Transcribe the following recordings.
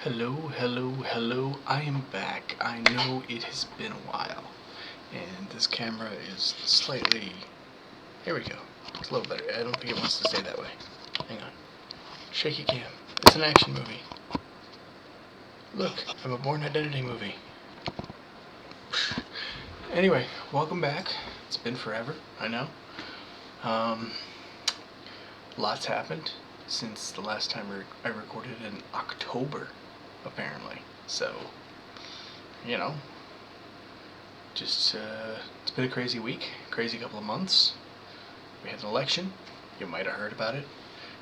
Hello, I am back. I know it has been a while, and this camera is slightly... Here we go. It's a little better. I don't think it wants to stay that way. Hang on. Shaky cam. It's an action movie. Look, I'm a Born Identity movie. Anyway, welcome back. It's been forever, I know. Lots happened since the last time I recorded in October, apparently. So, you know, just it's been a crazy week, crazy couple of months. We had an election. You might have heard about it.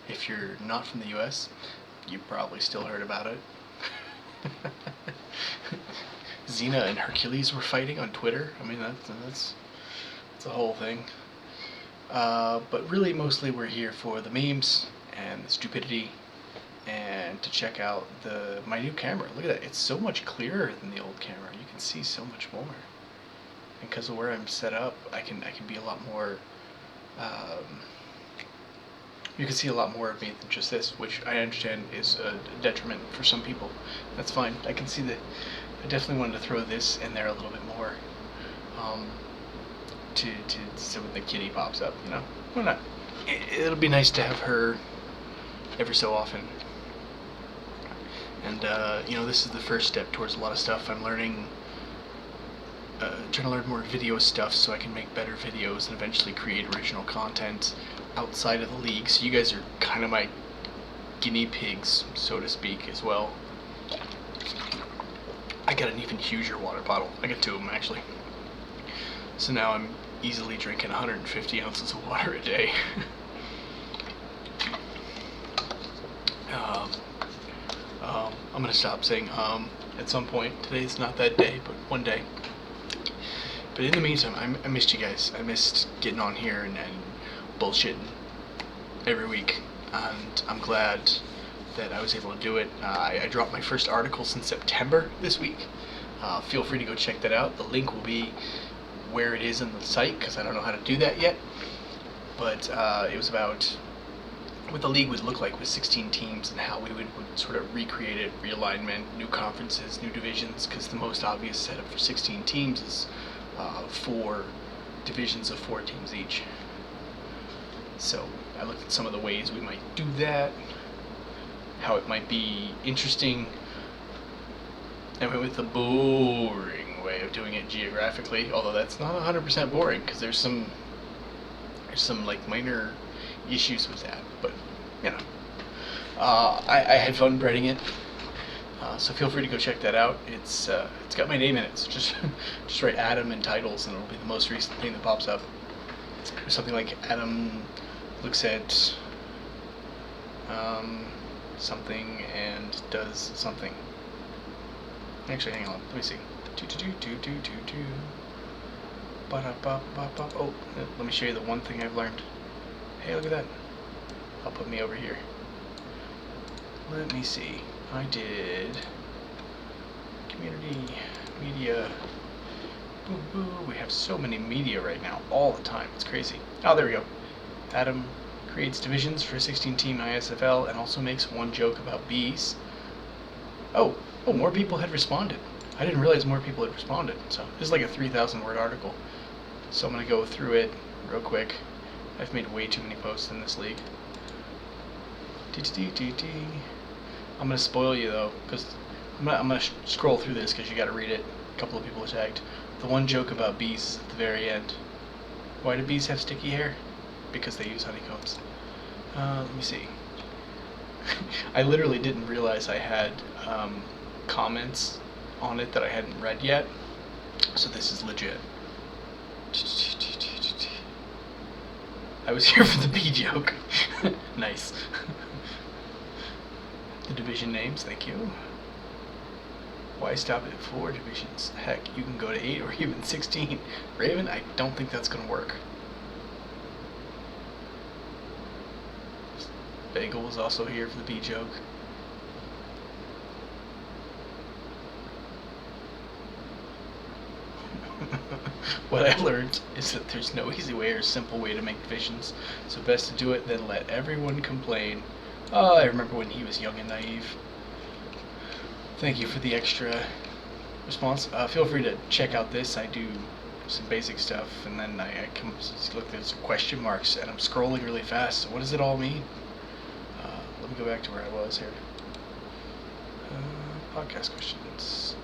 If you're not from the U.S., you probably still heard about it. Xena and Hercules were fighting on Twitter. I mean, that's a whole thing. But really, mostly we're here for the memes and the stupidity, and to check out my new camera. Look at that; it's so much clearer than the old camera. You can see so much more, and because of where I'm set up, I can be a lot more. You can see a lot more of me than just this, which I understand is a detriment for some people. That's fine. I can see that. I definitely wanted to throw this in there a little bit more. So when the kitty pops up, you know, why not? It'll be nice to have her every so often. And you know, this is the first step towards a lot of stuff. I'm learning, trying to learn more video stuff so I can make better videos and eventually create original content outside of the league. So you guys are kind of my guinea pigs, so to speak, as well. I got an even huger water bottle. I got two of them actually. So now I'm easily drinking 150 ounces of water a day. I'm gonna stop saying at some point. Today's not that day, but one day. But in the meantime, I missed you guys. I missed getting on here and bullshitting every week, and I'm glad that I was able to do it. I dropped my first article since September this week. Feel free to go check that out. The link will be where it is on the site, because I don't know how to do that yet. But it was about what the league would look like with 16 teams and how we would sort of recreate it, realignment, new conferences, new divisions, because the most obvious setup for 16 teams is 4 divisions of 4 teams each. So I looked at some of the ways we might do that, how it might be interesting. I went with the boring way of doing it geographically, although that's not 100% boring, because there's some like minor issues with that, but you know, I had fun writing it, so feel free to go check that out. It's got my name in it, so just write Adam in titles and it'll be the most recent thing that pops up. There's something like Adam looks at something and does something. Actually, hang on, let me see. Oh, let me show you the one thing I've learned. Hey, look at that. I'll put me over here. Let me see. I did community, media. Boo boo. We have so many media right now, all the time. It's crazy. Oh, there we go. Adam creates divisions for 16-team ISFL and also makes one joke about bees. Oh, more people had responded. I didn't realize more people had responded. So this is like a 3,000 word article. So I'm gonna go through it real quick. I've made way too many posts in this league. I'm gonna spoil you though, because I'm gonna scroll through this because you got to read it. A couple of people are tagged. The one joke about bees is at the very end. Why do bees have sticky hair? Because they use honeycombs. Let me see. I literally didn't realize I had comments on it that I hadn't read yet, so this is legit. I was here for the bee joke. Nice. The division names, thank you. Why stop at 4 divisions? Heck, you can go to 8 or even 16. Raven, I don't think that's gonna work. Bagel was also here for the bee joke. What I learned is that there's no easy way or simple way to make divisions, so best to do it than let everyone complain. Oh, I remember when he was young and naive. Thank you for the extra response. Feel free to check out this. I do some basic stuff, and then I come look. There's question marks, and I'm scrolling really fast. So what does it all mean? Let me go back to where I was here. Podcast questions.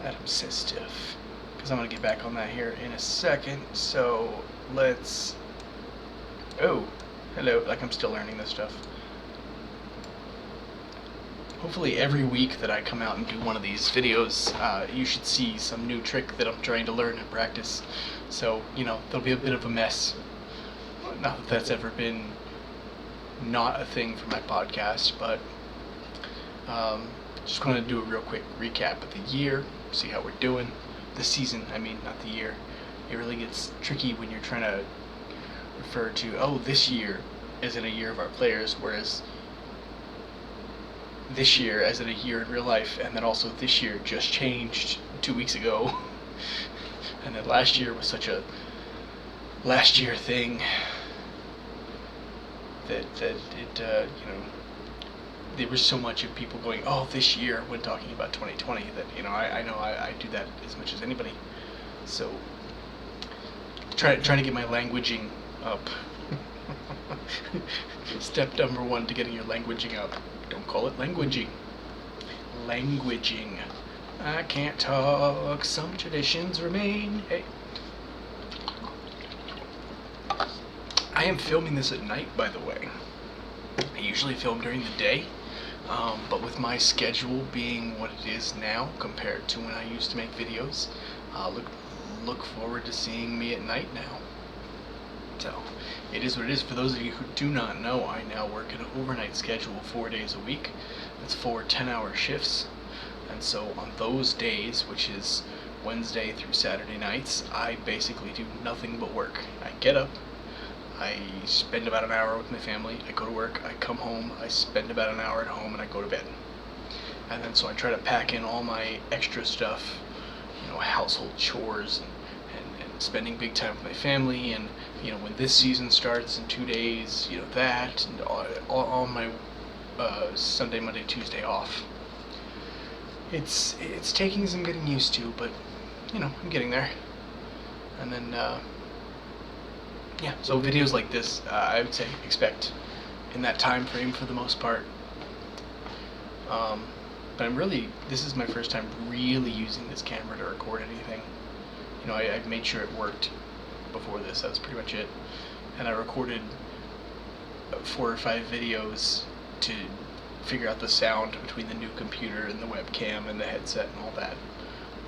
Adam says stuff, because I'm gonna get back on that here in a second. So let's. Oh, hello. Like I'm still learning this stuff. Hopefully every week that I come out and do one of these videos, you should see some new trick that I'm trying to learn and practice. So, there'll be a bit of a mess. Not that that's ever been not a thing for my podcast, but just going to do a real quick recap of the year, see how we're doing. The season, I mean, not the year. It really gets tricky when you're trying to refer to, this year as in a year of our players, whereas this year as in a year in real life, and then also this year just changed 2 weeks ago. And then last year was such a last year thing that it there was so much of people going, this year, when talking about 2020, that I know I do that as much as anybody. So trying to get my languaging up. Step number 1 to getting your languaging up. Don't call it languaging. Languaging. I can't talk, some traditions remain. Hey. I am filming this at night, by the way. I usually film during the day, but with my schedule being what it is now compared to when I used to make videos, look forward to seeing me at night now. So, it is what it is. For those of you who do not know, I now work an overnight schedule 4 days a week. That's 4 10-hour shifts. And so on those days, which is Wednesday through Saturday nights, I basically do nothing but work. I get up, I spend about an hour with my family, I go to work, I come home, I spend about an hour at home, and I go to bed. And then so I try to pack in all my extra stuff, household chores and spending big time with my family, and when this season starts in 2 days, that, and all my Sunday, Monday, Tuesday off. It's taking some getting used to, but I'm getting there. And then so videos like this, I would say expect in that time frame for the most part. But this is my first time really using this camera to record anything. I made sure it worked before this. That was pretty much it. And I recorded 4 or 5 videos to figure out the sound between the new computer and the webcam and the headset and all that,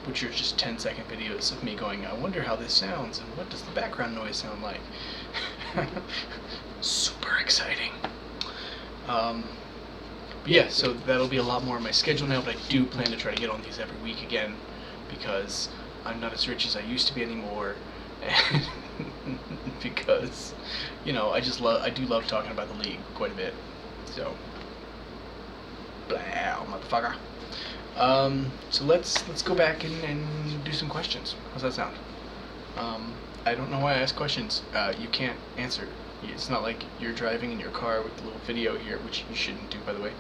which are just 10-second videos of me going, I wonder how this sounds, and what does the background noise sound like? Super exciting. But so that'll be a lot more on my schedule now, but I do plan to try to get on these every week again, because I'm not as rich as I used to be anymore, and because, I do love talking about the league quite a bit, so, blah, motherfucker. So let's go back and do some questions. How's that sound? I don't know why I ask questions. You can't answer. It's not like you're driving in your car with a little video here, which you shouldn't do, by the way,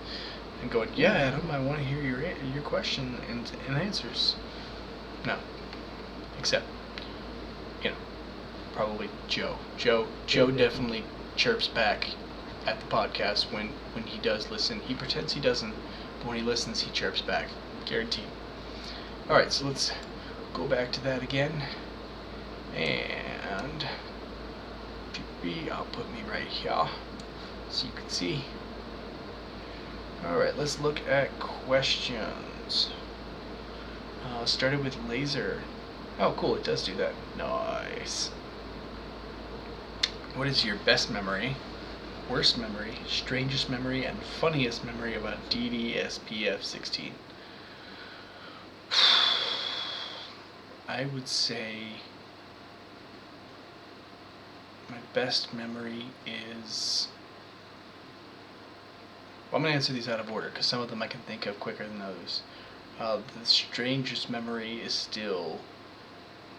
and going, yeah, Adam, I want to hear your question and answers. No. Except, probably Joe. Joe definitely chirps back at the podcast when he does listen. He pretends he doesn't, but when he listens, he chirps back. Guaranteed. Alright, so let's go back to that again. And I'll put me right here so you can see. Alright, let's look at questions. Started with laser. Oh, cool, it does do that. Nice. What is your best memory, worst memory, strangest memory, and funniest memory about DDSPF 16? I would say my best memory is... Well, I'm going to answer these out of order, because some of them I can think of quicker than others. The strangest memory is still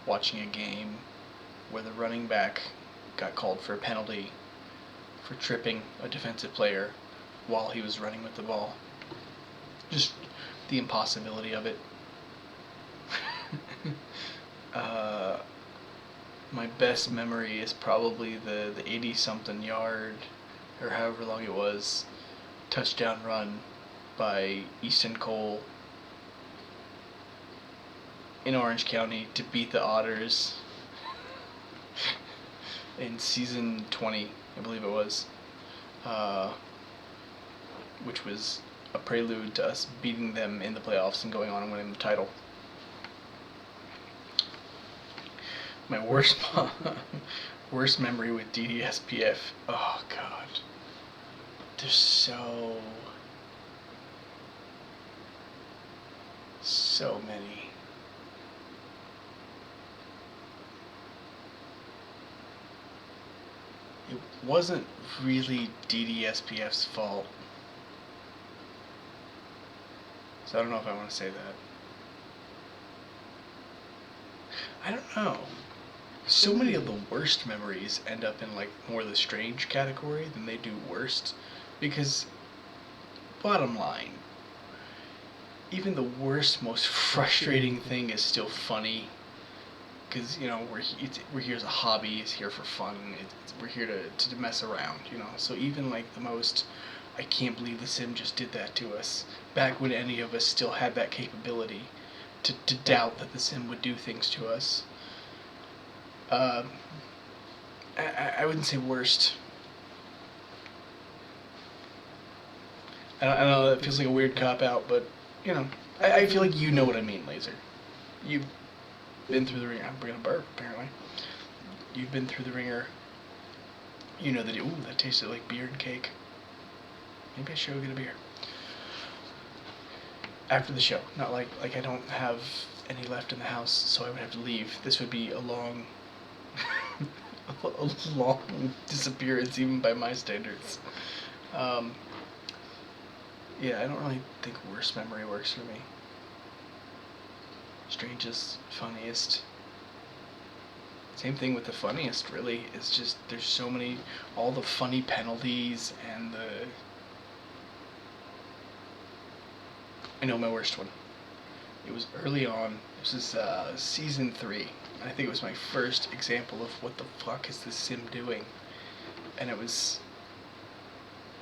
watching a game where the running back got called for a penalty for tripping a defensive player while he was running with the ball. Just the impossibility of it. My best memory is probably the 80-something yard, or however long it was, touchdown run by Easton Cole in Orange County to beat the Otters in season 20, I believe it was, which was a prelude to us beating them in the playoffs and going on and winning the title. My worst memory with DDSPF. Oh God, there's so many. It wasn't really DDSPF's fault. So I don't know if I want to say that. I don't know. So many of the worst memories end up in like more the strange category than they do worst, because bottom line, even the worst, most frustrating thing is still funny, because you know we're here as a hobby, it's here for fun, we're here to mess around, you know. So even like the most, I can't believe the sim just did that to us, back when any of us still had that capability to doubt that the sim would do things to us. I wouldn't say worst. I know that feels like a weird cop out, but you know, I feel like you know what I mean, Laser. You've been through the ringer. I'm bringing a burp, apparently. You've been through the ringer. You know that. Ooh, that tasted like beer and cake. Maybe I should go get a beer after the show. Not like I don't have any left in the house, so I would have to leave. This would be a long a long disappearance, even by my standards. Yeah, I don't really think worst memory works for me. Strangest, funniest. Same thing with the funniest, really. It's just, there's so many, all the funny penalties and I know my worst one. It was early on. This is season 3. I think it was my first example of what the fuck is this sim doing. And it was,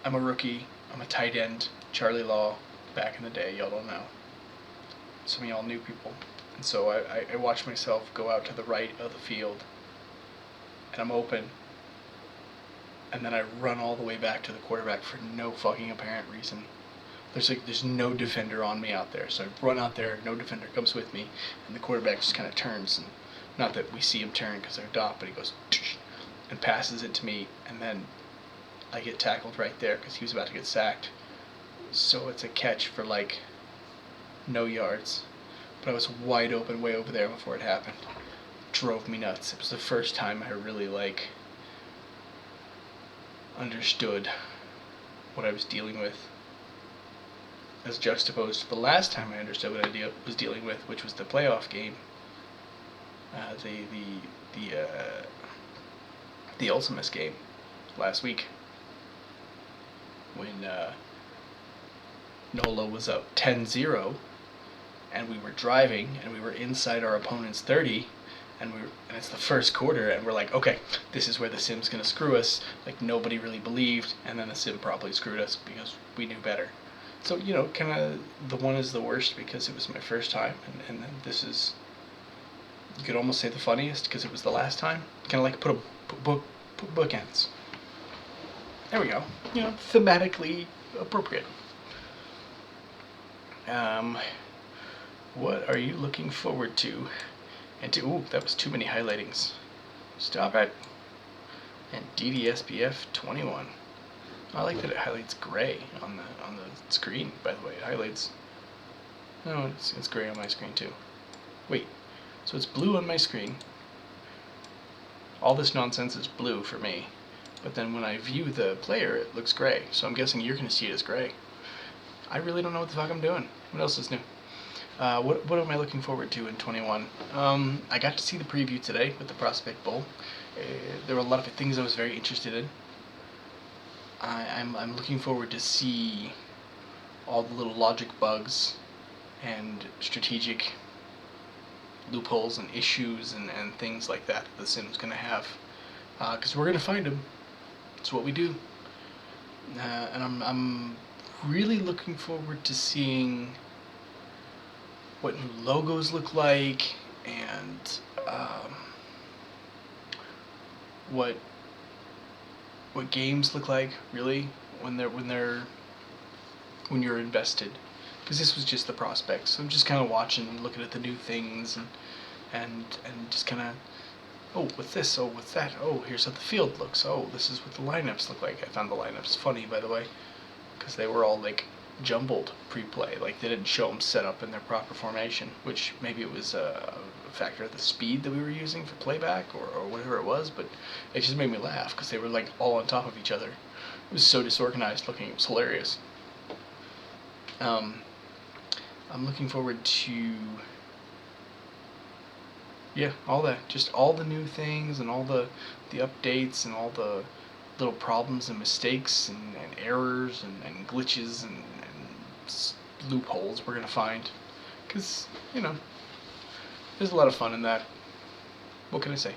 I'm a rookie, I'm a tight end, Charlie Law, back in the day, y'all don't know. Some of y'all new people. And so I watched myself go out to the right of the field, and I'm open, and then I run all the way back to the quarterback for no fucking apparent reason. There's no defender on me out there, so I run out there, no defender comes with me, and the quarterback just kind of turns, and not that we see him turn because they're dot, but he goes and passes it to me, and then I get tackled right there because he was about to get sacked. So it's a catch for like no yards, but I was wide open way over there before it happened. Drove me nuts. It was the first time I really like understood what I was dealing with, as juxtaposed to the last time I understood what I was dealing with, which was the playoff game, the Ultimus game last week, when NOLA was up 10-0, and we were driving, and we were inside our opponent's 30, and it's the first quarter, and we're like, okay, this is where the sim's gonna screw us. Like, nobody really believed, and then the sim probably screwed us because we knew better. So, you know, kind of the one is the worst because it was my first time, and then this is, you could almost say the funniest because it was the last time. Kind of like put bookends. There we go. You know, thematically appropriate. What are you looking forward to? And to, ooh, that was too many highlightings. Stop it. And DDSPF 21. I like that it highlights gray on the screen, by the way. It highlights, no, it's gray on my screen too. Wait, so it's blue on my screen. All this nonsense is blue for me, but then when I view the player, it looks gray. So I'm guessing you're going to see it as gray. I really don't know what the fuck I'm doing. What else is new? What am I looking forward to in 21? I got to see the preview today with the Prospect Bowl. There were a lot of things I was very interested in. I'm looking forward to see all the little logic bugs and strategic loopholes and issues and things like that the Sim's going to have. Because we're going to find them. It's what we do. And I'm really looking forward to seeing what new logos look like and what games look like, really, when you're invested. Because this was just the prospects. So I'm just kind of watching and looking at the new things and just kind of, oh, what's this? Oh, what's that? Oh, here's how the field looks. Oh, this is what the lineups look like. I found the lineups funny, by the way, because they were all like jumbled pre-play. Like they didn't show them set up in their proper formation, which maybe it was a factor of the speed that we were using for playback or whatever it was, but it just made me laugh because they were like all on top of each other. It was so disorganized looking. It was hilarious. I'm looking forward to, yeah, all that. Just all the new things and all the updates and all the little problems and mistakes and errors and glitches and loopholes we're going to find. Because, there's a lot of fun in that. What can I say?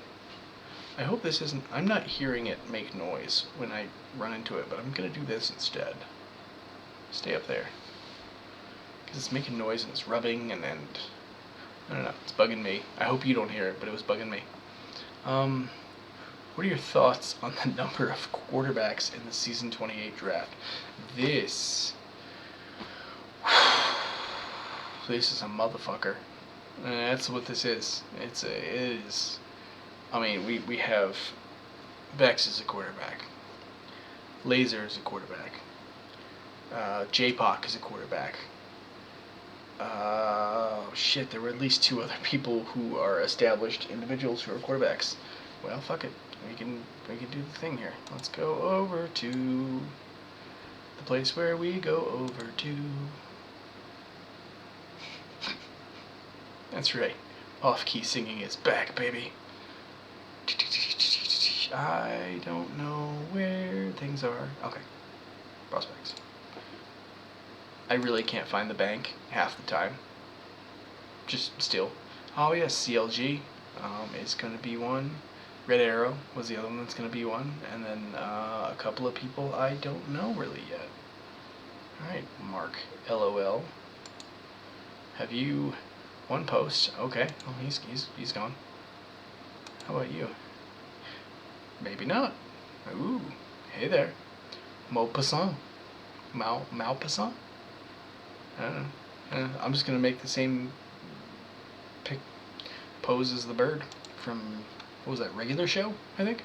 I hope this isn't, I'm not hearing it make noise when I run into it, but I'm going to do this instead. Stay up there. Because it's making noise and it's rubbing and I don't know, it's bugging me. I hope you don't hear it, but it was bugging me. What are your thoughts on the number of quarterbacks in the season 28 draft? This is a motherfucker. That's what this is. It is. I mean, we have Vex as a quarterback. Laser is a quarterback. J-Poc is a quarterback. Shit, there were at least 2 other people who are established individuals who are quarterbacks. Well, fuck it. We can do the thing here. Let's go over to the place where we go over to. That's right. Off-key singing is back, baby. I don't know where things are. Okay. Prospects. I really can't find the bank half the time. Just still. Oh yes, CLG is going to be one. Red Arrow was the other one that's going to be one. And then a couple of people I don't know really yet. Alright, Mark LOL. Have you... One post. Okay. Oh, he's gone. How about you? Maybe not. Ooh. Hey there. Maupassant. Maupassant? I don't know. I'm just gonna make the same pose as the bird from, what was that, Regular Show, I think?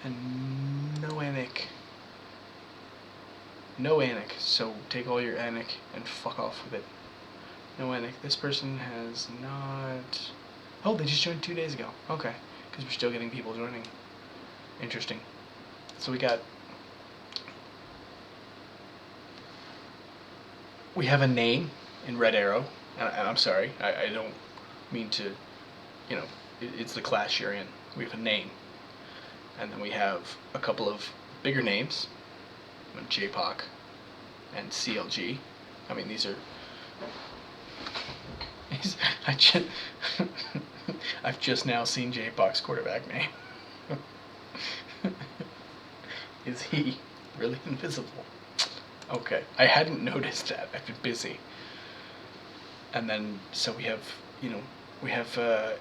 And no Anik. No Anik. So take all your Anik and fuck off with it. No Anik. This person has not... Oh, they just joined 2 days ago. Okay. Because we're still getting people joining. Interesting. So we have a name in Red Arrow, and I'm sorry, I don't mean to, it's the class you're in. We have a name. And then we have a couple of bigger names, J-Poc and CLG. I mean, these are... I've just now seen J-Poc's quarterback name. Is he really invisible? Okay, I hadn't noticed that. I've been busy. And then, so we have,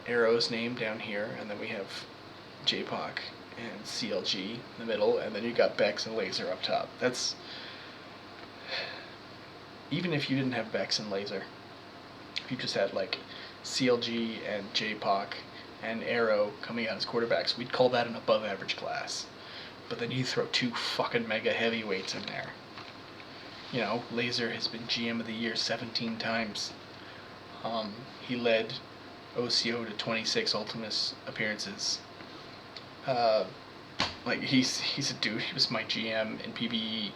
Arrow's name down here, and then we have J-Poc and CLG in the middle, and then you got Bex and Laser up top. That's... Even if you didn't have Bex and Laser, if you just had, CLG and J-Poc and Arrow coming out as quarterbacks, we'd call that an above-average class. But then you throw 2 fucking mega heavyweights in there. Laser has been GM of the Year 17 times. He led OCO to 26 Ultimus appearances. He's a dude. He was my GM in PBE,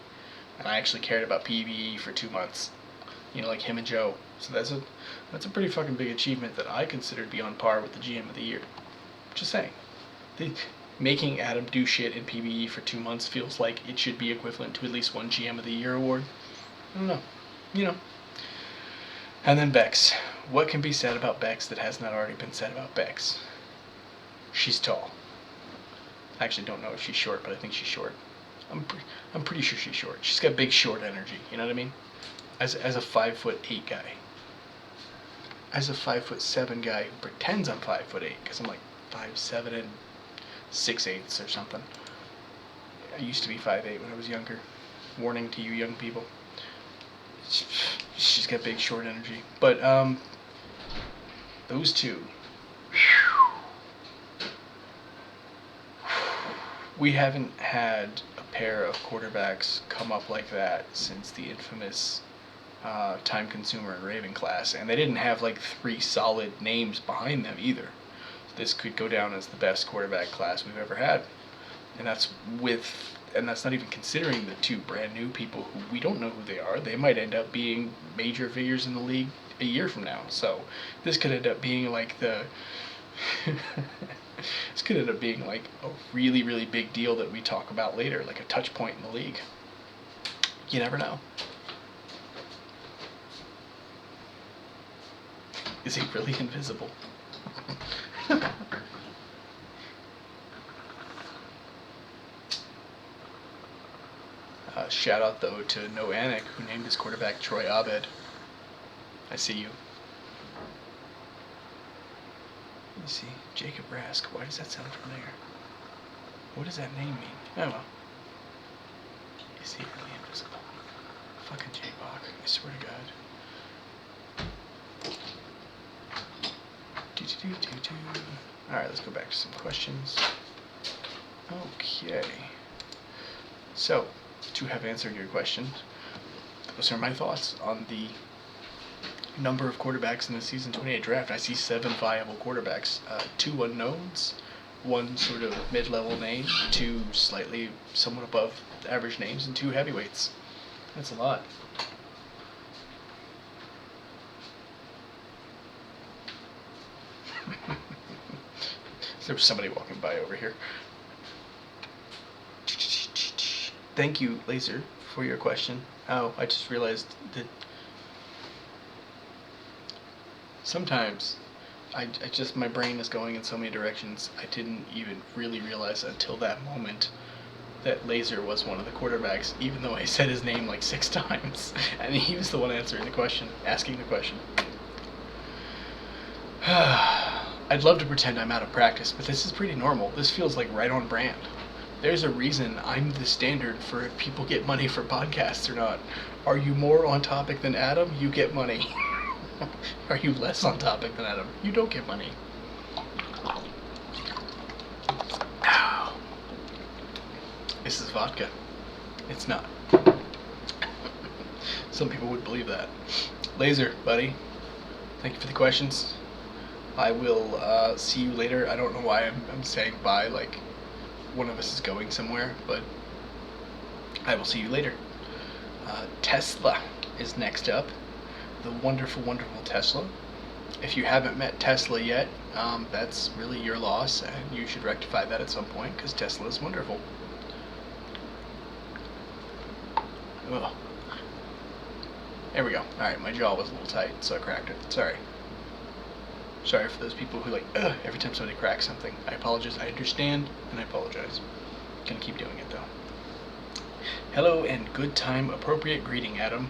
and I actually cared about PBE for 2 months. Like him and Joe. So that's a pretty fucking big achievement that I consider to be on par with the GM of the Year. Just saying. Making Adam do shit in PBE for 2 months feels like it should be equivalent to at least one GM of the Year award. I don't know. you know. And then Bex. What can be said about Bex that has not already been said about Bex? She's tall. I actually don't know if she's short, but I think she's short. I'm pretty sure she's short. She's got big short energy. You know what I mean? As a 5'8" guy. As a 5'7" guy who pretends I'm 5'8" because I'm like 5'7" and 6/8 or something. I used to be 5'8" when I was younger. Warning to you young people. She's got big short energy. But those two. We haven't had a pair of quarterbacks come up like that since the infamous Time Consumer and Raven class, and they didn't have like 3 solid names behind them either. This could go down as the best quarterback class we've ever had, and that's not even considering the 2 brand new people who we don't know who they are. They might end up being major figures in the league a year from now. So this could end up being like the this could end up being like a really, really big deal that we talk about later, like a touch point in the league. You never know. Is he really invisible? Shout out though to No Anik, who named his quarterback Troy Abed. I see you. Let me see. Jacob Rask. Why does that sound familiar? What does that name mean? Oh well. Is he really invisible? Fucking J-Bach. I swear to God. Alright, let's go back to some questions. Okay. So, to have answered your question, those are my thoughts on the number of quarterbacks in the season 28 draft. I see 7 viable quarterbacks, 2 unknowns, 1 sort of mid-level name, 2 slightly somewhat above average names, and 2 heavyweights. That's a lot. There was somebody walking by over here. Thank you, Laser, for your question. Oh, I just realized that sometimes my brain is going in so many directions. I didn't even really realize until that moment that Laser was one of the quarterbacks, even though I said his name like 6 times, and he was the one asking the question. I'd love to pretend I'm out of practice, but this is pretty normal. This feels like right on brand. There's a reason I'm the standard for if people get money for podcasts or not. Are you more on topic than Adam? You get money. Are you less on topic than Adam? You don't get money. Ow. This is vodka. It's not. Some people would believe that. Laser, buddy. Thank you for the questions. I will see you later. I don't know why I'm saying bye like one of us is going somewhere, but I will see you later. Tesla is next up. The wonderful, wonderful Tesla. If you haven't met Tesla yet, that's really your loss, and you should rectify that at some point, because Tesla is wonderful. Ugh. There we go. Alright, my jaw was a little tight, so I cracked it. Sorry. Sorry for those people who like, ugh, every time somebody cracks something. I apologize. I understand, and I apologize. Gonna keep doing it, though. Hello, and good time appropriate greeting, Adam.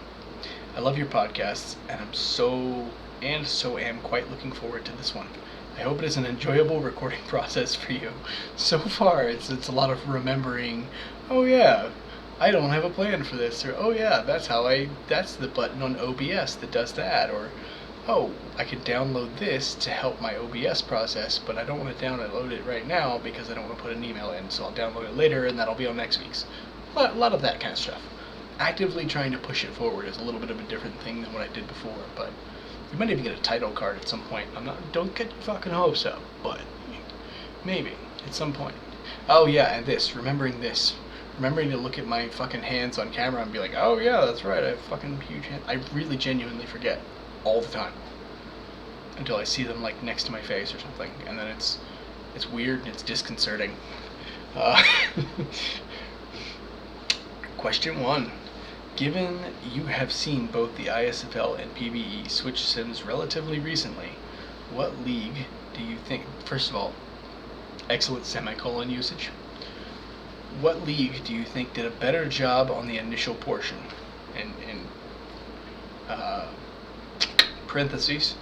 I love your podcasts, and so am quite looking forward to this one. I hope it is an enjoyable recording process for you. So far, it's a lot of remembering, oh yeah, I don't have a plan for this, or oh yeah, that's the button on OBS that does that, or oh, I could download this to help my OBS process, but I don't want to download it right now because I don't want to put an email in, so I'll download it later, and that'll be on next week's. A lot of that kind of stuff. Actively trying to push it forward is a little bit of a different thing than what I did before, but you might even get a title card at some point. Don't get your fucking hopes up, but maybe at some point. Oh yeah, and remembering to look at my fucking hands on camera and be like, oh yeah, that's right, I have fucking huge hands. I really genuinely forget all the time until I see them like next to my face or something, and then it's weird and it's disconcerting. Question 1. Given you have seen both the ISFL and PBE switch sims relatively recently, what league do you think, first of all, excellent semicolon usage, what league do you think did a better job on the initial portion? In parentheses,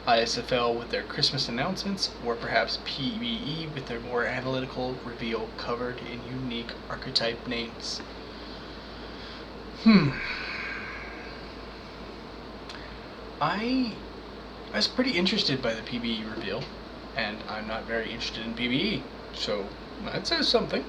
ISFL with their Christmas announcements, or perhaps PBE with their more analytical reveal covered in unique archetype names. I was pretty interested by the PBE reveal, and I'm not very interested in PBE, so that says something.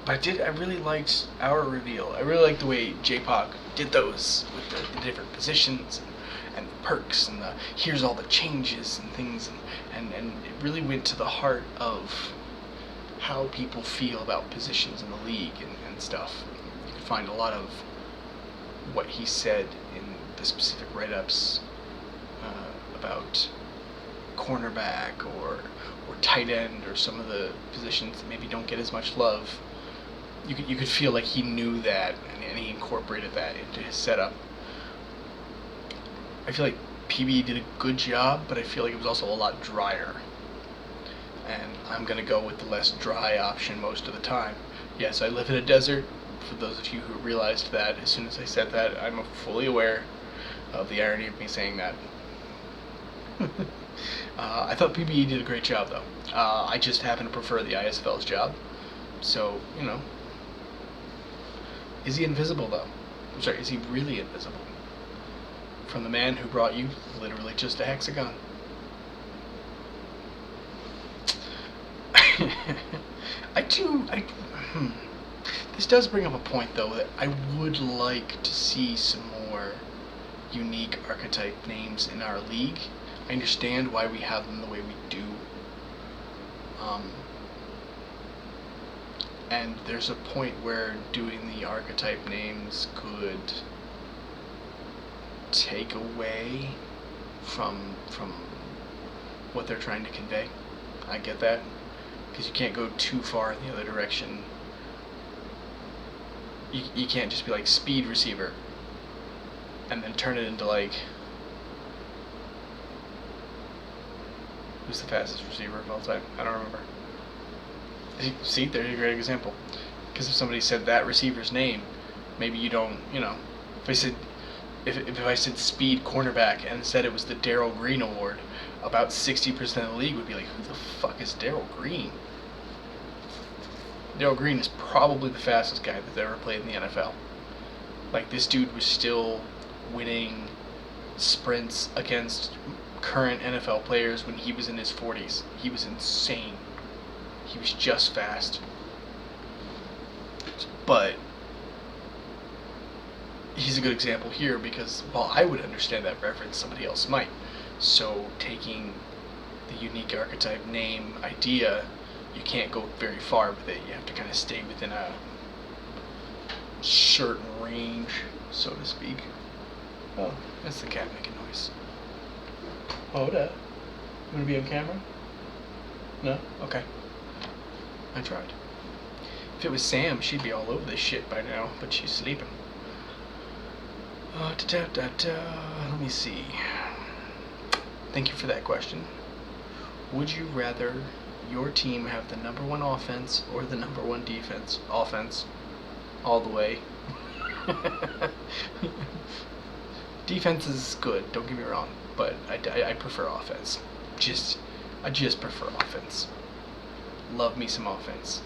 But I really liked our reveal. I really liked the way J-Pog did those with the different positions and the perks and the here's all the changes and things, and it really went to the heart of how people feel about positions in the league and stuff. You can find a lot of what he said in the specific write-ups about cornerback or tight end or some of the positions that maybe don't get as much love. You could feel like he knew that and he incorporated that into his setup. I feel like PB did a good job, but I feel like it was also a lot drier. And I'm going to go with the less dry option most of the time. Yes, I live in a desert. For those of you who realized that, as soon as I said that, I'm fully aware of the irony of me saying that. I thought PBE did a great job, though. I just happen to prefer the ISFL's job. So, Is he invisible, though? I'm sorry, is he really invisible? From the man who brought you literally just a hexagon. This does bring up a point, though, that I would like to see some more unique archetype names in our league. I understand why we have them the way we do. And there's a point where doing the archetype names could take away from what they're trying to convey. I get that, because you can't go too far in the other direction. You can't just be like speed receiver and then turn it into like, who's the fastest receiver of all time? I don't remember. See, there's a great example. Because if somebody said that receiver's name, maybe you don't, if I said speed cornerback and said it was the Darryl Green Award, about 60% of the league would be like, who the fuck is Darryl Green? Darryl Green is probably the fastest guy that's ever played in the NFL. Like, this dude was still winning sprints against current NFL players when he was in his 40s. He was insane. He was just fast. But he's a good example here because while I would understand that reference, somebody else might. So taking the unique archetype name idea, you can't go very far with it. You have to kind of stay within a certain range, so to speak. Oh, that's the cat making noise. Hold up. You want to be on camera? No? Okay. I tried. If it was Sam, she'd be all over this shit by now, but she's sleeping. Let me see. Thank you for that question. Would you rather your team have the number one offense or the number one defense? Offense. All the way. Defense is good, don't get me wrong, but I prefer offense. I just prefer offense. Love me some offense.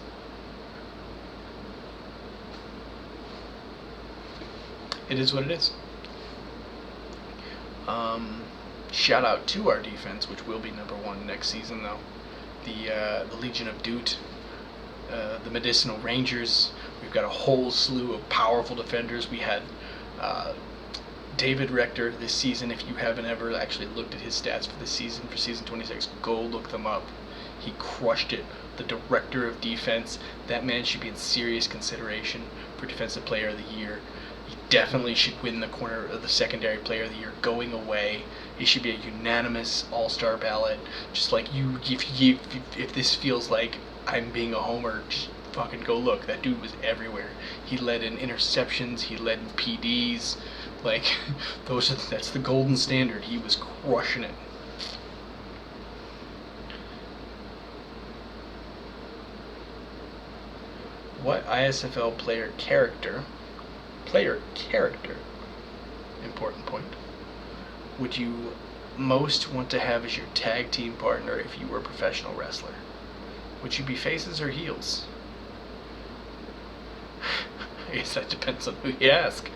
It is what it is. Shout out to our defense, which will be number one next season, though. The Legion of Doot, the Medicinal Rangers. We've got a whole slew of powerful defenders. We had David Rector this season. If you haven't ever actually looked at his stats for this season, for season 26, go look them up. He crushed it. The director of defense. That man should be in serious consideration for Defensive Player of the Year. definitely should win the corner of the secondary player of the year going away. It should be a unanimous all-star ballot. Just like if this feels like I'm being a homer, just fucking go look. That dude was everywhere. He led in interceptions. He led in PDs. Like, that's the golden standard. He was crushing it. What ISFL player character, important point, would you most want to have as your tag team partner if you were a professional wrestler? Would you be faces or heels? I guess that depends on who you ask.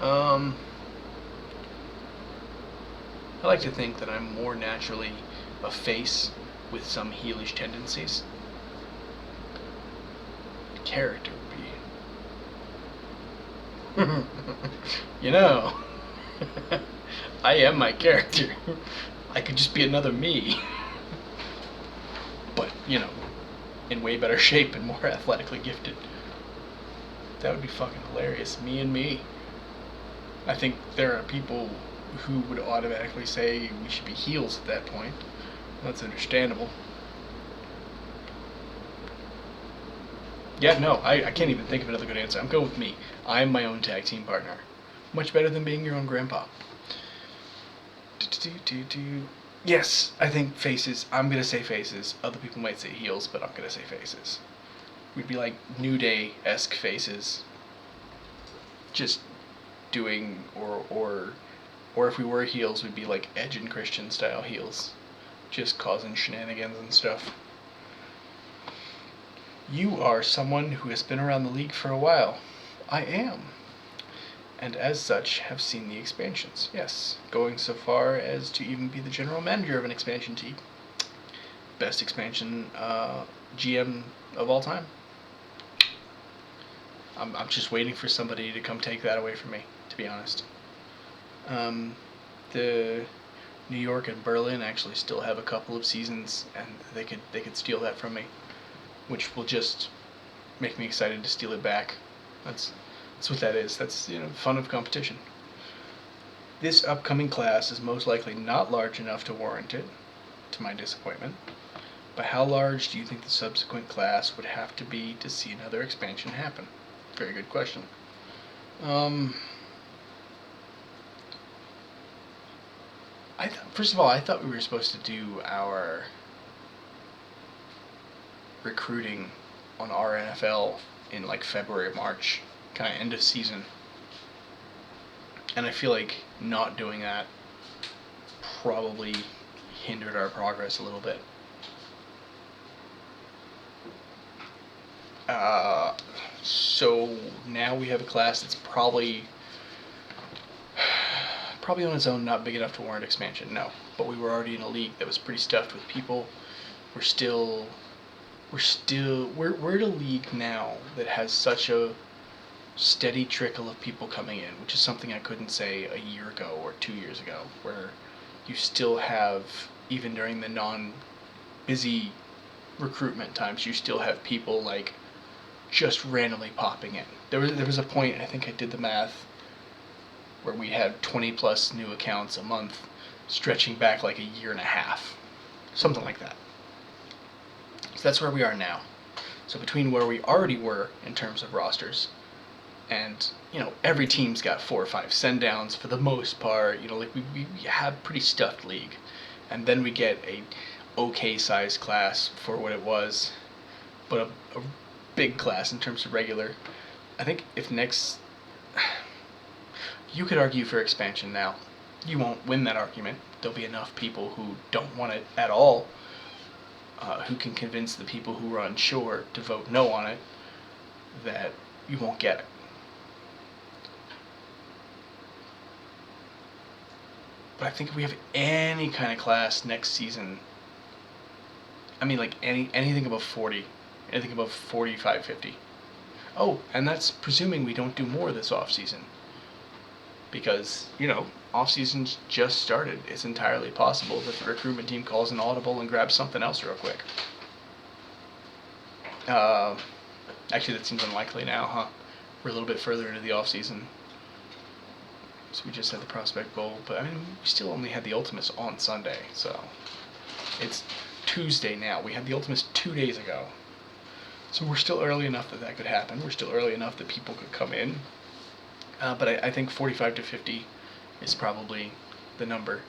I like to think that I'm more naturally a face with some heelish tendencies. Character would be... You know, I am my character. I could just be another me. But, you know, in way better shape and more athletically gifted. That would be fucking hilarious. Me and me. I think there are people who would automatically say we should be heels at that point. That's understandable. Yeah, no, I can't even think of another good answer. I'm going with me. I'm my own tag team partner. Much better than being your own grandpa. Yes, I think faces. I'm going to say faces. Other people might say heels, but I'm going to say faces. We'd be like New Day-esque faces. Just doing, or if we were heels, we'd be like Edge and Christian style heels. Just causing shenanigans and stuff. You are someone who has been around the league for a while. I am. And as such, have seen the expansions. Yes, going so far as to even be the general manager of an expansion team. Best expansion GM of all time. I'm just waiting for somebody to come take that away from me, to be honest. The New York and Berlin actually still have a couple of seasons, and they could steal that from me, which will just make me excited to steal it back. That's what that is. That's, you know, fun of competition. This upcoming class is most likely not large enough to warrant it, to my disappointment. But how large do you think the subsequent class would have to be to see another expansion happen? Very good question. First of all, I thought we were supposed to do our recruiting on our NFL in like February, March, kind of end of season. And I feel like not doing that probably hindered our progress a little bit. So now we have a class that's probably on its own not big enough to warrant expansion, no. But we were already in a league that was pretty stuffed with people. We're at a league now that has such a steady trickle of people coming in, which is something I couldn't say a year ago or 2 years ago, where you still have, even during the non-busy recruitment times, you still have people like just randomly popping in. There was a point, I think I did the math, where we had 20 plus new accounts a month, stretching back like a year and a half, something like that. So that's where we are now. So between where we already were in terms of rosters, and, you know, every team's got 4 or 5 send downs for the most part, you know, like we have pretty stuffed league. And then we get a okay sized class for what it was, but a big class in terms of regular. I think if next, you could argue for expansion now. You won't win that argument. There'll be enough people who don't want it at all, who can convince the people who are unsure to vote no on it, that you won't get it. But I think if we have any kind of class next season, I mean, like anything above 40, anything above 45, 50. Oh, and that's presuming we don't do more this off season. Because, you know, off season's just started. It's entirely possible that the recruitment team calls an audible and grabs something else real quick. Actually, that seems unlikely now, huh? We're a little bit further into the off season. So we just had the Prospect Bowl, but I mean, we still only had the Ultimates on Sunday, so it's Tuesday now. We had the Ultimates 2 days ago. So we're still early enough that could happen. We're still early enough that people could come in. But I think 45 to 50 is probably the number.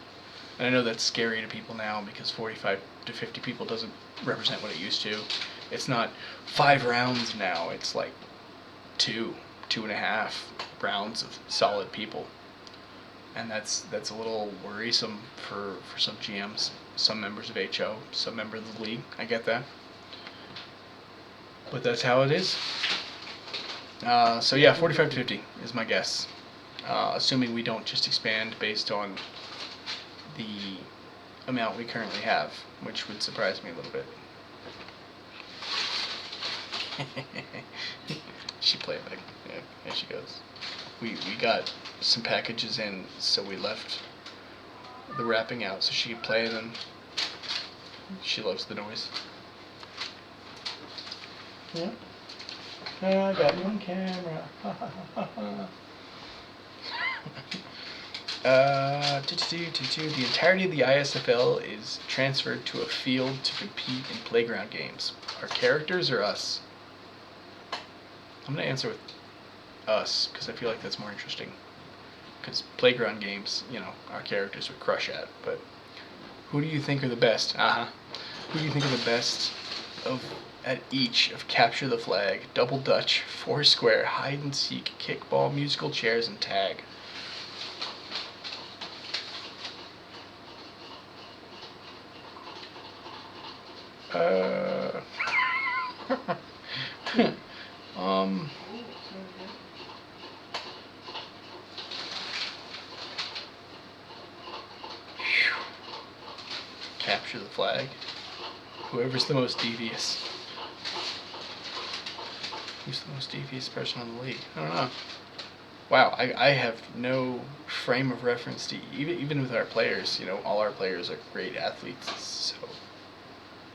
And I know that's scary to people now because 45 to 50 people doesn't represent what it used to. It's not 5 rounds now. It's like 2.5 rounds of solid people. And that's a little worrisome for some GMs, some members of HO, some members of the league. I get that. But that's how it is. So yeah, 45 to 50 is my guess. Assuming we don't just expand based on the amount we currently have, which would surprise me a little bit. She played like, yeah, there she goes. We got some packages in, so we left the wrapping out so she could play them. She loves the noise. Yeah. I got you on camera. The entirety of the ISFL is transferred to a field to compete in playground games. Our characters or us? I'm going to answer with us, because I feel like that's more interesting. Because playground games, our characters would crush at. But who do you think are the best? Who do you think are the best at each of Capture the Flag, Double Dutch, Foursquare, Hide and Seek, Kickball, Musical Chairs, and Tag? Capture the Flag. Whoever's the most devious. Who's the most devious person on the league? I don't know. Wow, I have no frame of reference to even with our players. All our players are great athletes, so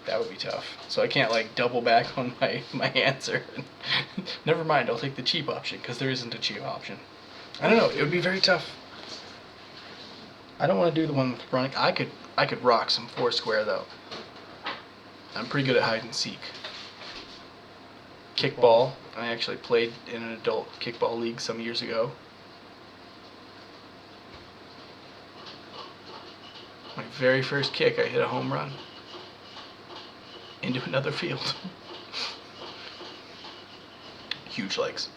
that would be tough. So I can't double back on my answer. Never mind, I'll take the cheap option because there isn't a cheap option. I don't know. It would be very tough. I don't want to do the one with running. I could rock some Foursquare though. I'm pretty good at hide and seek. Kickball. I actually played in an adult kickball league some years ago. My very first kick, I hit a home run into another field. Huge legs.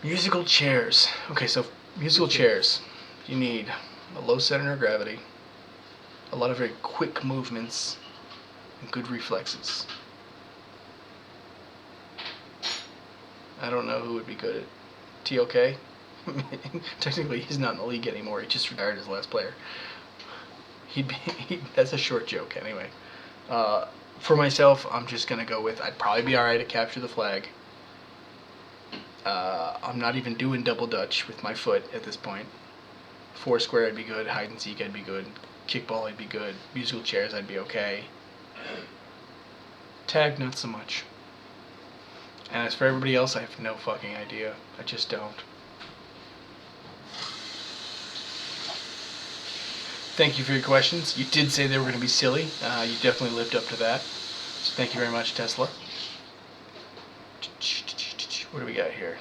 Musical chairs. Okay, so musical chairs. You need a low center of gravity, a lot of very quick movements, and good reflexes. I don't know who would be good at TOK. Technically, he's not in the league anymore. He just retired as last player. That's a short joke, anyway. For myself, I'm just gonna go with I'd probably be alright at Capture the Flag. I'm not even doing Double Dutch with my foot at this point. Foursquare, I'd be good. Hide and Seek, I'd be good. Kickball, I'd be good. Musical chairs, I'd be okay. Tag, not so much. And as for everybody else, I have no fucking idea. I just don't. Thank you for your questions. You did say they were going to be silly. You definitely lived up to that. So thank you very much, Tesla. What do we got here?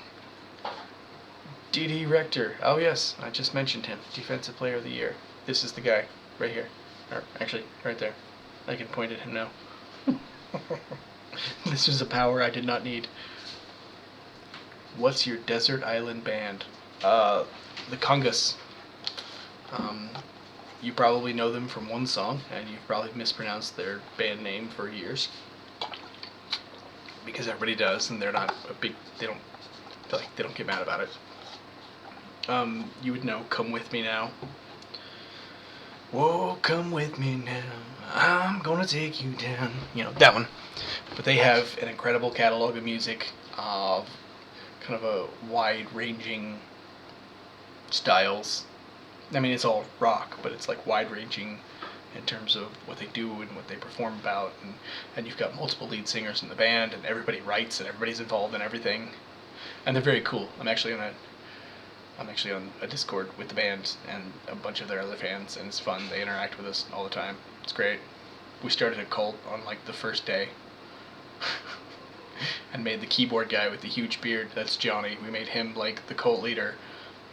D.D. Rector. Oh yes, I just mentioned him. Defensive Player of the Year. This is the guy right here. Or actually, right there. I can point at him now. This was a power I did not need. What's your desert island band? The Congas. You probably know them from one song, and you've probably mispronounced their band name for years. Because everybody does, and they're not a big. They don't get mad about it. You would know Come With Me Now. Whoa, come with me now. I'm gonna take you down. That one. But they have an incredible catalog of music, kind of a wide-ranging styles. I mean, it's all rock, but it's wide-ranging in terms of what they do and what they perform about, and you've got multiple lead singers in the band, and everybody writes, and everybody's involved in everything, and they're very cool. I'm actually gonna I'm actually on a Discord with the band and a bunch of their other fans, and it's fun. They interact with us all the time. It's great. We started a cult on like the first day. And made the keyboard guy with the huge beard, that's Johnny, we made him like the cult leader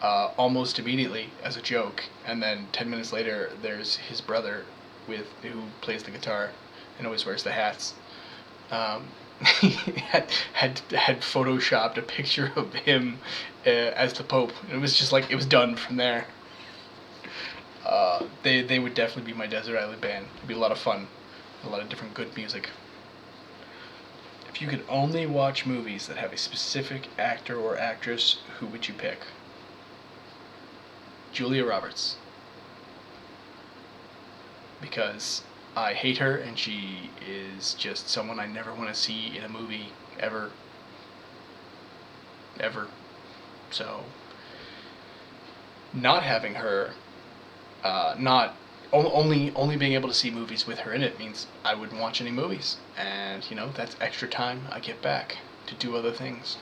almost immediately as a joke, and then 10 minutes later there's his brother who plays the guitar and always wears the hats. He had photoshopped a picture of him as the Pope, and it was just like, it was done from there. They would definitely be my Desert Island band. It'd be a lot of fun, a lot of different good music. If you could only watch movies that have a specific actor or actress, who would you pick? Julia Roberts. Because I hate her, and she is just someone I never want to see in a movie, ever. Ever. So, not having her, only being able to see movies with her in it means I wouldn't watch any movies, and that's extra time I get back to do other things.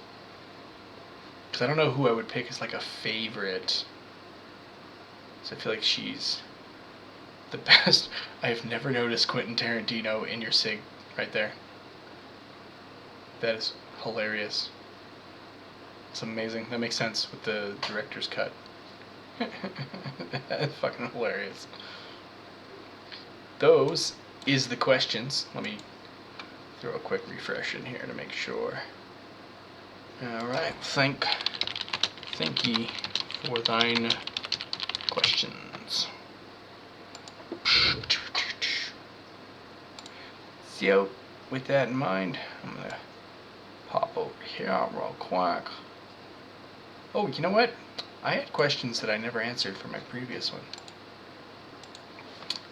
Because I don't know who I would pick as like a favorite. So I feel like she's the best. I have never noticed Quentin Tarantino in your sig right there. That is hilarious. It's amazing. That makes sense with the director's cut. That's fucking hilarious. Those is the questions. Let me throw a quick refresh in here to make sure. Alright, thank ye for thine questions. So, with that in mind, I'm gonna pop over here real quick. Oh, you know what? I had questions that I never answered for my previous one.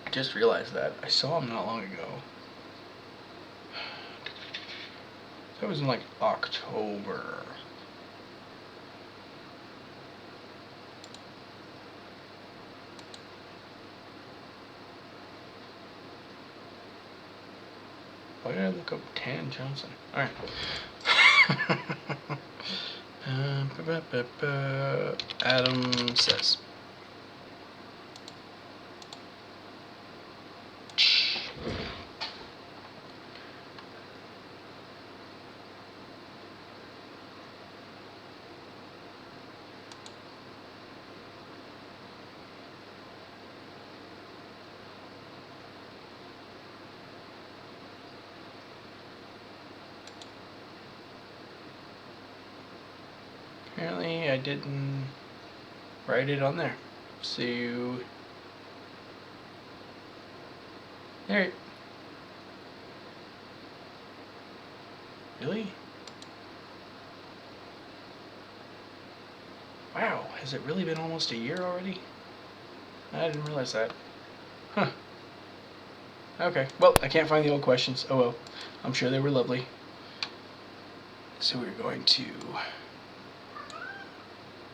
I just realized that. I saw them not long ago. That was in like October. Why did I look up Tan Johnson? Alright. Adam says. Apparently I didn't write it on there. So there. Really? Wow, has it really been almost a year already? I didn't realize that. Huh. Okay, well, I can't find the old questions. Oh well, I'm sure they were lovely. So we're going to...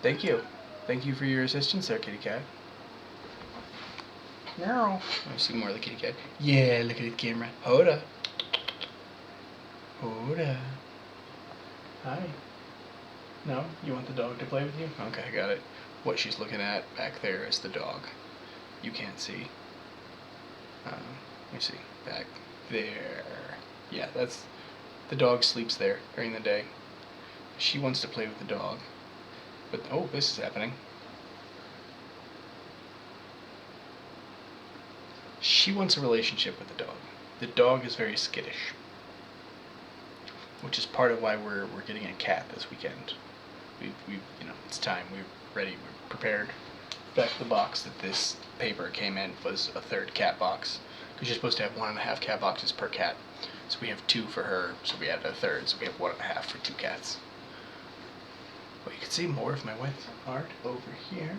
Thank you. Thank you for your assistance there, kitty cat. Meow. Let me see more of the kitty cat. Yeah, look at the camera. Hoda. Hoda. Hi. No? You want the dog to play with you? Okay, I got it. What she's looking at back there is the dog. You can't see. Let me see. Back there. Yeah, that's... The dog sleeps there during the day. She wants to play with the dog. But, oh, this is happening. She wants a relationship with the dog. The dog is very skittish. Which is part of why we're getting a cat this weekend. We it's time. We're ready. We're prepared. In fact, the box that this paper came in was a third cat box. Because you're supposed to have 1.5 cat boxes per cat. So we have 2 for her, so we added a third, so we have 1.5 for 2 cats. But you can see more of my wife's art over here.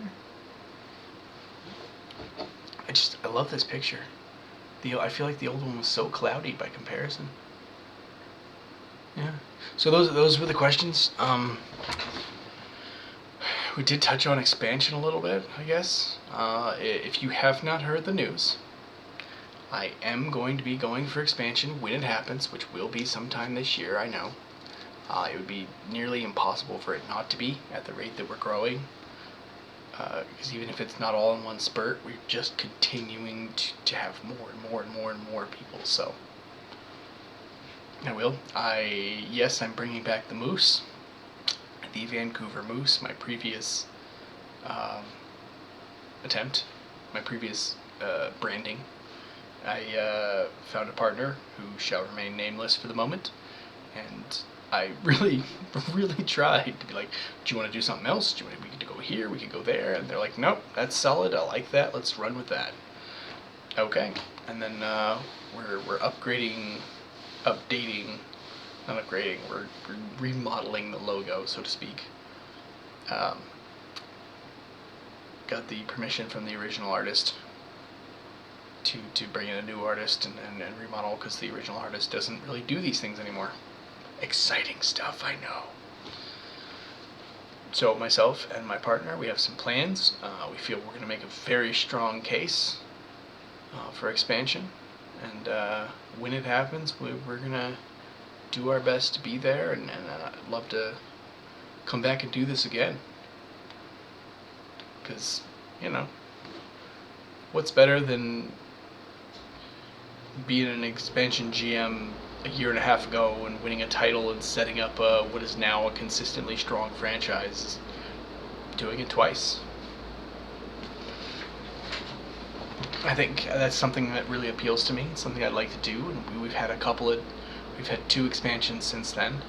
I love this picture. I feel like the old one was so cloudy by comparison. Yeah. So those were the questions. We did touch on expansion a little bit, I guess. If you have not heard the news, I am going to be going for expansion when it happens, which will be sometime this year, I know. It would be nearly impossible for it not to be at the rate that we're growing. because even if it's not all in one spurt, we're just continuing to have more and more and more and more people. So I'm bringing back the Moose, the Vancouver Moose, my previous attempt, my previous branding. I found a partner who shall remain nameless for the moment, and I really, really tried to be like, do you want to do something else? We could go here, we could go there, and they're like, nope, that's solid, I like that, let's run with that. Okay, and then we're we're remodeling the logo, so to speak. Got the permission from the original artist to bring in a new artist and remodel, because the original artist doesn't really do these things anymore. Exciting stuff, I know. So myself and my partner, we have some plans. We feel we're going to make a very strong case for expansion, and when it happens, we're going to do our best to be there, and I'd love to come back and do this again, because, what's better than being an expansion GM a year and a half ago and winning a title and setting up what is now a consistently strong franchise, doing it twice. I think that's something that really appeals to me. It's something I'd like to do, and we've had 2 expansions since then,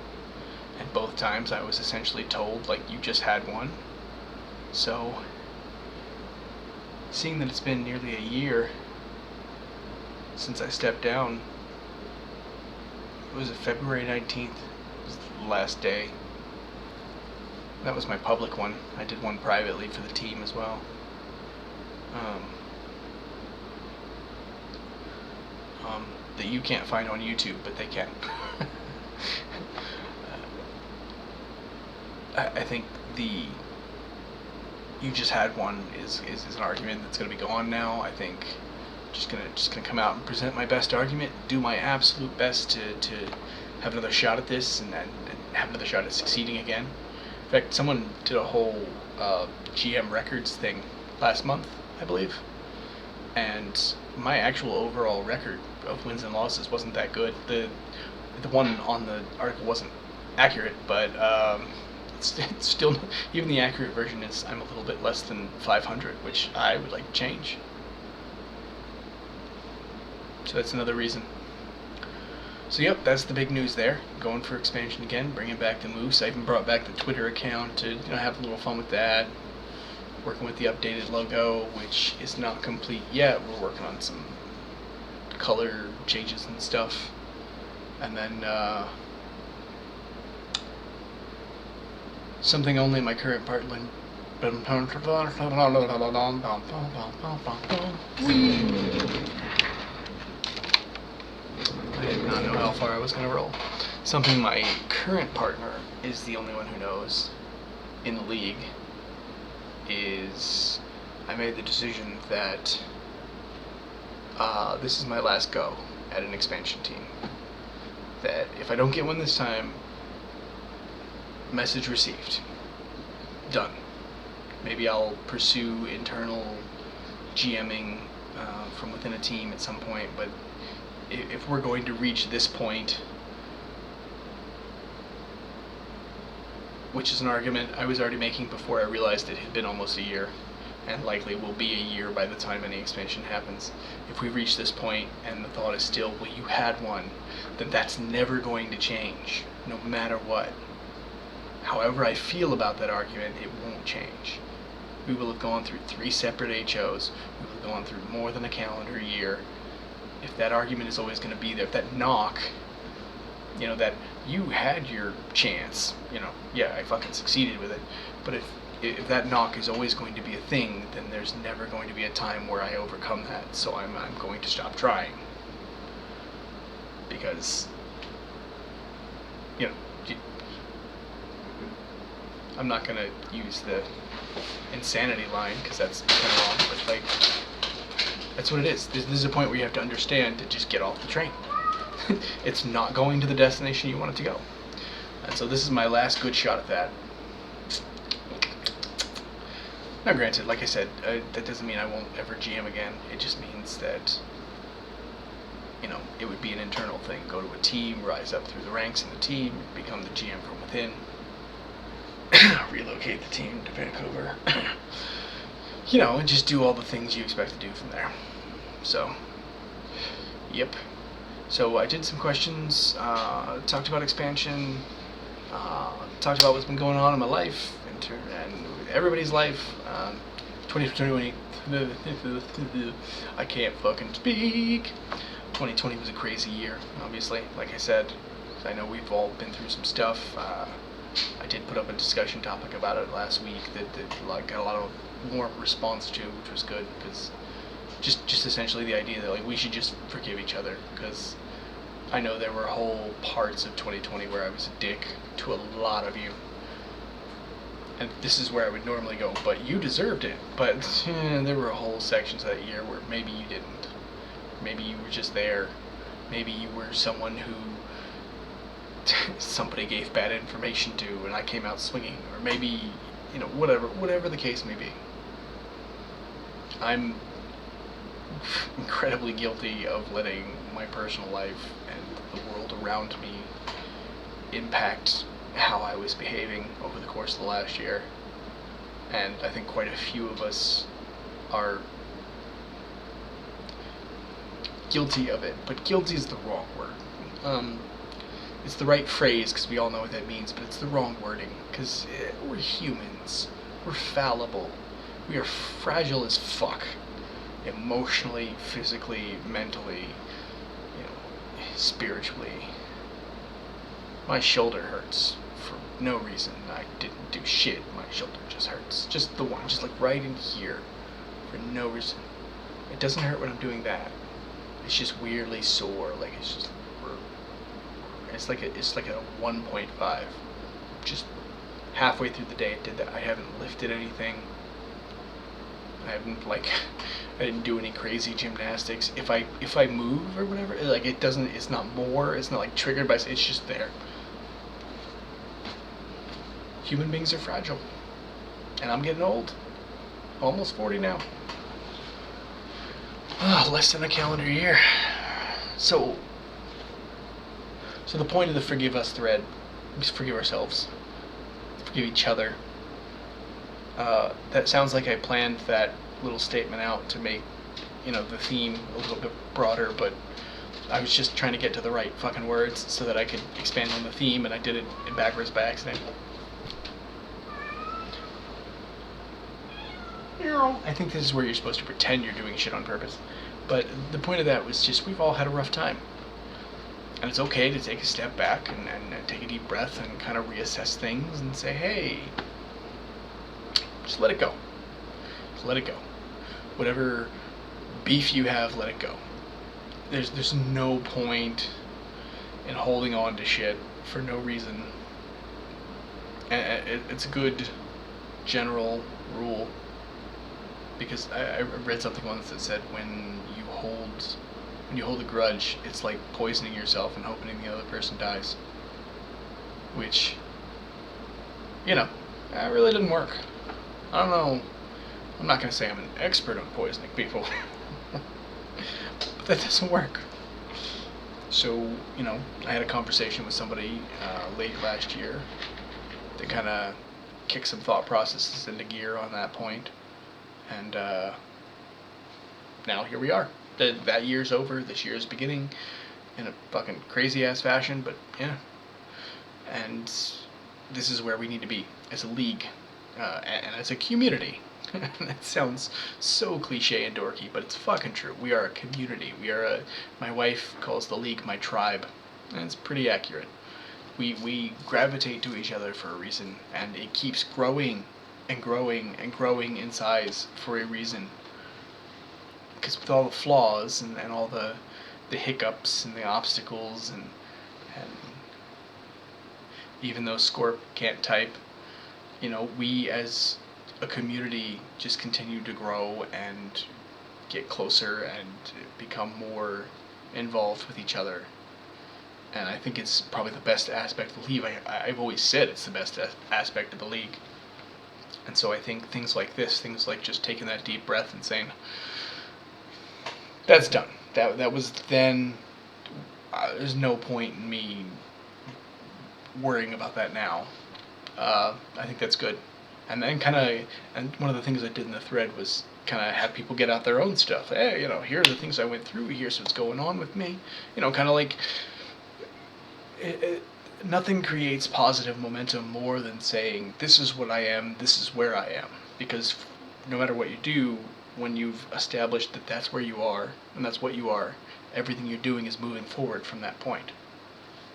and both times I was essentially told, like, you just had one. So seeing that it's been nearly a year since I stepped down, it was February 19th, was the last day. That was my public one. I did one privately for the team as well. That you can't find on YouTube, but they can. I think the "you just had one" is an argument that's going to be gone now. I think just gonna come out and present my best argument, do my absolute best to have another shot at this, and have another shot at succeeding again. In fact, someone did a whole GM records thing last month, I believe, and my actual overall record of wins and losses wasn't that good. The one on the article wasn't accurate, but it's still, even the accurate version is I'm a little bit less than 500, which I would like to change. So that's another reason. So yep, that's the big news there. Going for expansion again, bringing back the Moose. I even brought back the Twitter account to have a little fun with that. Working with the updated logo, which is not complete yet. We're working on some color changes and stuff. And then something only my current partner. I did not know how far I was going to roll. Something my current partner is the only one who knows in the league is I made the decision that this is my last go at an expansion team. That if I don't get one this time, message received. Done. Maybe I'll pursue internal GMing from within a team at some point, but if we're going to reach this point, which is an argument I was already making before I realized it had been almost a year, and likely will be a year by the time any expansion happens. If we reach this point and the thought is still, well, you had one, then that's never going to change, no matter what. However I feel about that argument, it won't change. We will have gone through 3 separate HOs. We will have gone through more than a calendar year. If that argument is always going to be there, if that knock, that you had your chance, yeah, I fucking succeeded with it, but if that knock is always going to be a thing, then there's never going to be a time where I overcome that, so I'm going to stop trying. Because, I'm not going to use the insanity line, because that's kind of wrong, but that's what it is. This is a point where you have to understand to just get off the train. It's not going to the destination you want it to go. And so this is my last good shot at that. Now, granted, like I said, that doesn't mean I won't ever GM again. It just means that, it would be an internal thing. Go to a team, rise up through the ranks in the team, become the GM from within, relocate the team to Vancouver, and just do all the things you expect to do from there. So, yep. So I did some questions, talked about expansion, talked about what's been going on in my life, and everybody's life. 2020, I can't fucking speak. 2020 was a crazy year, obviously. Like I said, I know we've all been through some stuff. I did put up a discussion topic about it last week that got a lot of warm response to, which was good, because just essentially the idea that we should just forgive each other, because I know there were whole parts of 2020 where I was a dick to a lot of you. And this is where I would normally go, but you deserved it. But there were whole sections of that year where maybe you didn't. Maybe you were just there. Maybe you were someone who somebody gave bad information to and I came out swinging. Or maybe, whatever the case may be. I'm incredibly guilty of letting my personal life and the world around me impact how I was behaving over the course of the last year. And I think quite a few of us are guilty of it, but guilty is the wrong word. It's the right phrase because we all know what that means, but it's the wrong wording because we're humans. We're fallible. We are fragile as fuck. Emotionally, physically, mentally, spiritually. My shoulder hurts for no reason. I didn't do shit. My shoulder just hurts. Just the one, just right in here for no reason. It doesn't hurt when I'm doing that. It's just weirdly sore. It's like a 1.5. Just halfway through the day it did that. I haven't lifted anything. I didn't do any crazy gymnastics. If I move or whatever, it's not triggered by, it's just there. Human beings are fragile. And I'm getting old. Almost 40 now. Less than a calendar year. So the point of the forgive us thread is forgive ourselves. Forgive each other. That sounds like I planned that little statement out to make, the theme a little bit broader, but I was just trying to get to the right fucking words so that I could expand on the theme, and I did it backwards by accident. I think this is where you're supposed to pretend you're doing shit on purpose. But the point of that was just we've all had a rough time. And it's okay to take a step back and take a deep breath and kind of reassess things and say, hey, just let it go. Just let it go. Whatever beef you have, let it go. There's no point in holding on to shit for no reason. And it's a good general rule. Because I read something once that said when you hold a grudge, it's like poisoning yourself and hoping the other person dies. Which, that really didn't work. I don't know. I'm not going to say I'm an expert on poisoning people. But that doesn't work. So, I had a conversation with somebody late last year that kind of kicked some thought processes into gear on that point. And now here we are. That year's over. This year's beginning in a fucking crazy ass fashion, but yeah. And this is where we need to be as a league and as a community. That sounds so cliche and dorky, but it's fucking true. We are a community. My wife calls the league my tribe, and it's pretty accurate. We gravitate to each other for a reason, and it keeps growing and growing and growing in size for a reason. Because with all the flaws and all the hiccups and the obstacles and even though Scorp can't type, we as a community just continue to grow and get closer and become more involved with each other. And I think it's probably the best aspect of the league. I've always said it's the best aspect of the league. And so I think things like this, things like just taking that deep breath and saying, that's done. That was then. There's no point in me worrying about that now. I think that's good. And then and one of the things I did in the thread was kind of have people get out their own stuff. Hey, here are the things I went through. Here's what's going on with me. Kind of like nothing creates positive momentum more than saying, this is what I am, this is where I am. Because no matter what you do, when you've established that that's where you are, and that's what you are, everything you're doing is moving forward from that point.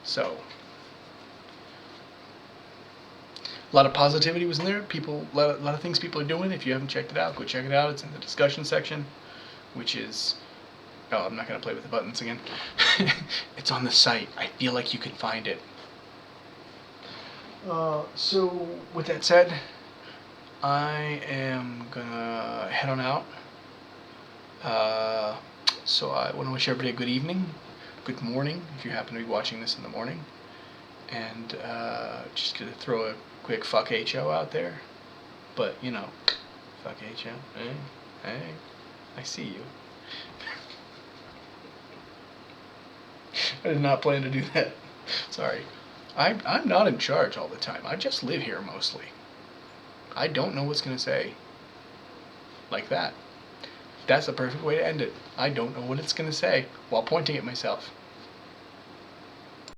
So, a lot of positivity was in there. A lot of things people are doing. If you haven't checked it out, go check it out. It's in the discussion section, which is... Oh, I'm not going to play with the buttons again. It's on the site. I feel like you can find it. So, with that said, I am going to head on out. So I want to wish everybody a good evening, good morning, if you happen to be watching this in the morning. And just going to throw a quick fuck HO out there. But, fuck HO. Hey, I see you. I did not plan to do that. Sorry. I'm not in charge all the time. I just live here mostly. I don't know what's going to say. Like that. That's the perfect way to end it. I don't know what it's going to say while pointing at myself.